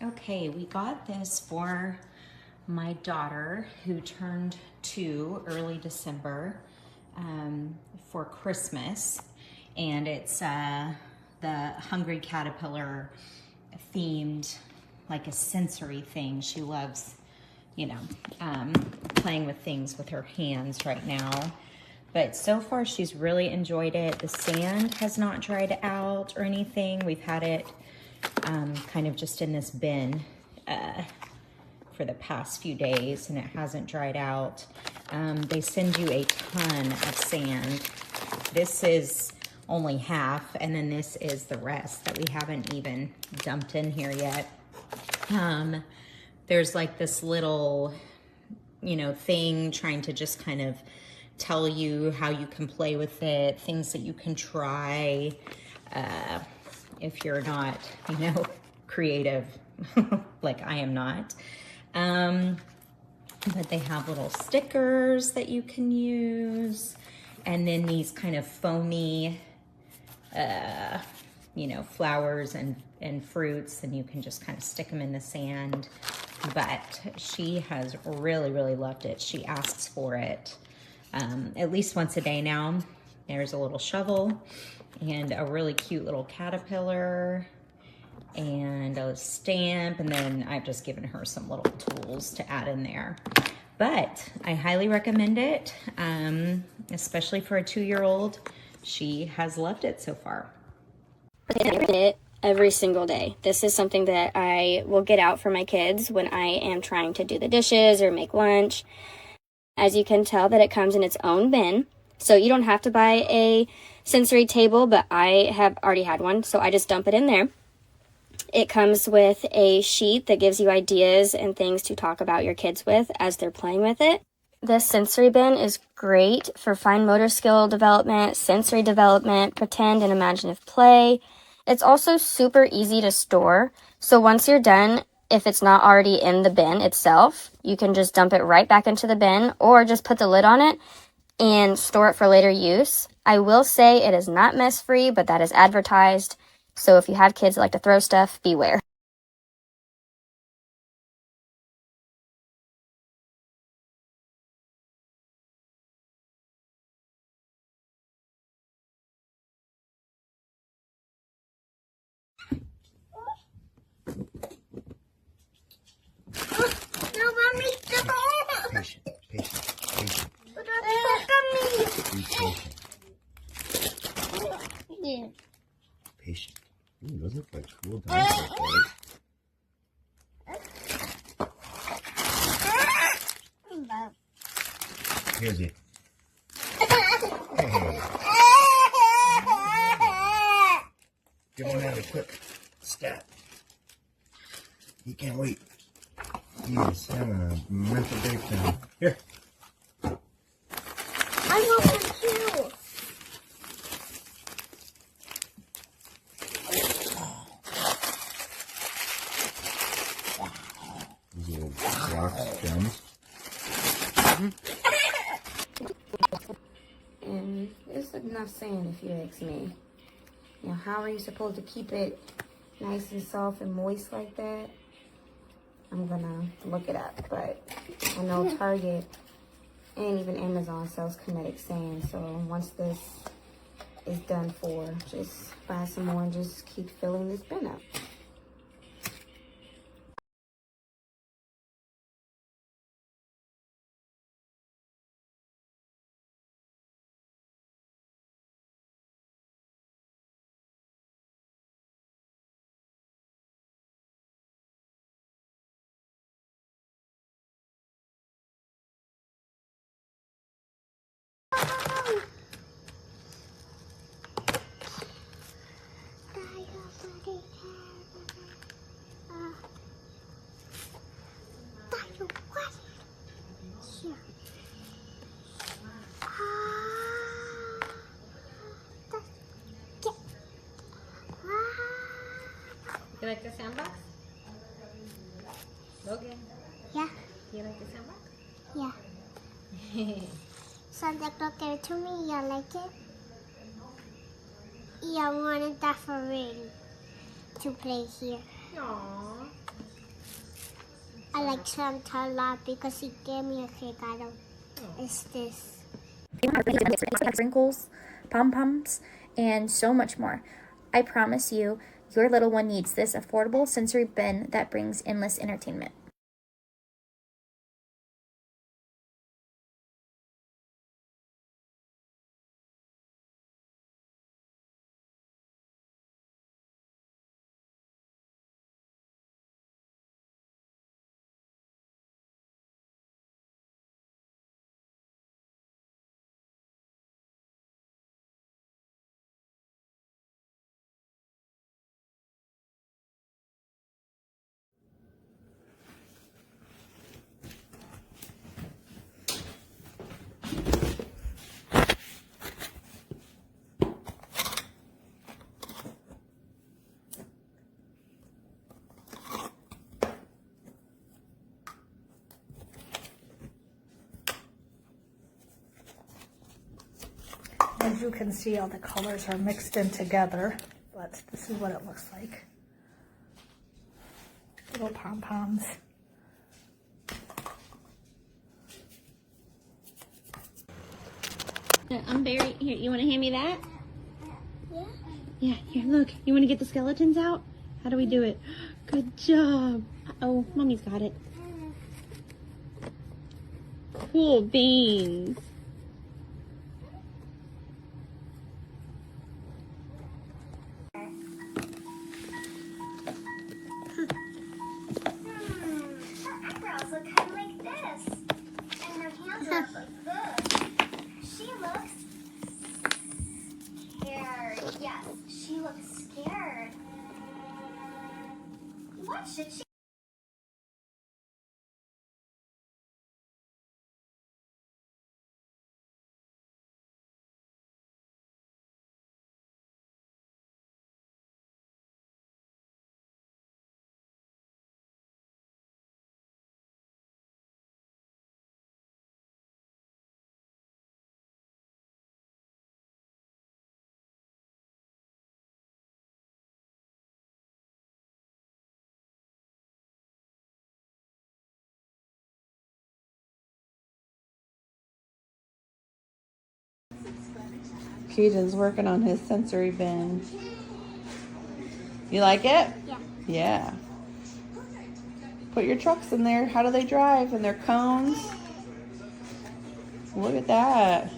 Okay, we got this for my daughter who turned 2 early December for Christmas. And it's the Hungry Caterpillar themed, like a sensory thing. She loves, you know, playing with things with her hands right now. But so far she's really enjoyed it. The sand has not dried out or anything. We've had it kind of just in this bin for the past few days, and it hasn't dried out. They send you a ton of sand. This is only half, and then this is the rest that we haven't even dumped in here yet. There's like this little, you know, thing trying to just kind of tell you how you can play with it, things that you can try if you're not, you know, creative like I am not. But they have little stickers that you can use, and then these kind of foamy, you know, flowers and fruits, and you can just kind of stick them in the sand. But she has really, really loved it. She asks for it at least once a day now. There's a little shovel and a really cute little caterpillar and a stamp, and then I've just given her some little tools to add in there. But I highly recommend it, especially for a 2-year-old. She has loved it so far. It every single day. This is something that I will get out for my kids when I am trying to do the dishes or make lunch. As you can tell that it comes in its own bin, so you don't have to buy a sensory table, but I have already had one, so I just dump it in there. It comes with a sheet that gives you ideas and things to talk about your kids with as they're playing with it. This sensory bin is great for fine motor skill development, sensory development, pretend and imaginative play. It's also super easy to store, so once you're done, if it's not already in the bin itself, you can just dump it right back into the bin or just put the lid on it and store it for later use. I will say it is not mess-free, but that is advertised. So if you have kids that like to throw stuff, beware. Patient. Be patient. Patient. Ooh, those look like cool dinosaur toys. Here's you. Hey. Give him that a quick stat. He can't wait. He is having a mental breakdown. Here. I want one too. These little rocks, gems. And it's enough sand if you ask me. You know, how are you supposed to keep it nice and soft and moist like that? I'm gonna look it up, but I know Target and even Amazon sells kinetic sand. So once this is done for, just buy some more and just keep filling this bin up. You like the sandbox? Logan, Yeah, you like the sandbox? yeah. Santa Claus gave it to me. You like it? Yeah, I wanted that for Ring to play here. Aww. I like Santa a lot because he gave me a Excavato. It's this. Sprinkles, pom-poms, and so much more. I promise you, your little one needs this affordable sensory bin that brings endless entertainment. As you can see, all the colors are mixed in together, but this is what it looks like. Little pom-poms. I'm very, here, you want to hand me that? Yeah. Yeah, here, look. You want to get the skeletons out? How do we do it? Good job. Oh, Mommy's got it. Cool beans. Her eyebrows look kind of like this. And her hands look like this. She looks scared. Yes, she looks scared. What should she? Keaton's working on his sensory bin. You like it? Yeah. Yeah. Put your trucks in there. How do they drive? And their cones? Look at that.